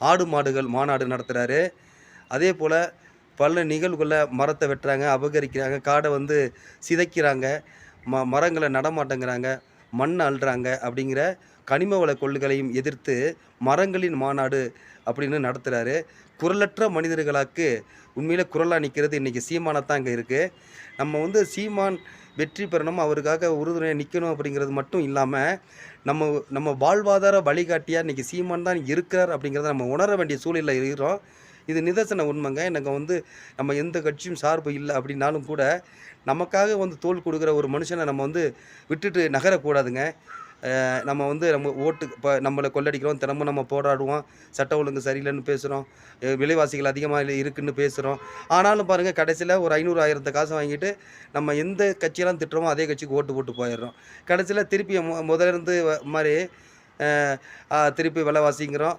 ஆடு மாடுகள் மாநாடு நடத்துகிறாரு. அதே போல் பல நிகழ்வுகளில் மரத்தை வெட்டுறாங்க, அபகரிக்கிறாங்க, காடை வந்து சிதைக்கிறாங்க, மரங்களை நடமாட்டங்கிறாங்க, மண் அள்ளுறாங்க அப்படிங்கிற கனிம வள கொள்ளைகளையும் எதிர்த்து மரங்களின் மாநாடு அப்படின்னு நடத்துகிறாரு. குரலற்ற மனிதர்களுக்கு உண்மையிலே குரலாக நிற்கிறது இன்றைக்கி சீமானாக தான் இங்கே இருக்குது. நம்ம வந்து சீமான் வெற்றி பெறணும், அவருக்காக உறுதுணையாக நிற்கணும் அப்படிங்கிறது மட்டும் இல்லாமல், நம்ம நம்ம வாழ்வாதார வழிகாட்டியாக இன்றைக்கி சீமான் தான் இருக்கிறார் அப்படிங்கிறத நம்ம உணர வேண்டிய சூழலில் இருக்கிறோம். இது நிதர்சன உண்மைங்க. எனக்கு வந்து நம்ம எந்த கட்சியும் சார்பு இல்லை அப்படின்னாலும் கூட, நமக்காக வந்து தோள் கொடுக்குற ஒரு மனுஷனை நம்ம வந்து விட்டுட்டு நகரக்கூடாதுங்க. நம்ம வந்து நம்ம ஓட்டுக்கு இப்போ நம்மளை கொள்ளடிக்கிறோம், தினமும் நம்ம போராடுவோம், சட்ட ஒழுங்கு சரியில்லைன்னு பேசுகிறோம், விலைவாசிகள் அதிகமாக இருக்குன்னு பேசுகிறோம். ஆனாலும் பாருங்கள், கடைசியில் ஒரு 500, 1000 காசை வாங்கிட்டு நம்ம எந்த கட்சியெல்லாம் திட்டுறோமோ அதே கட்சிக்கு ஓட்டு போட்டு போயிடுறோம். கடைசியில் திருப்பி முதலேருந்து மாரி திருப்பி விலைவாசிங்கிறோம்,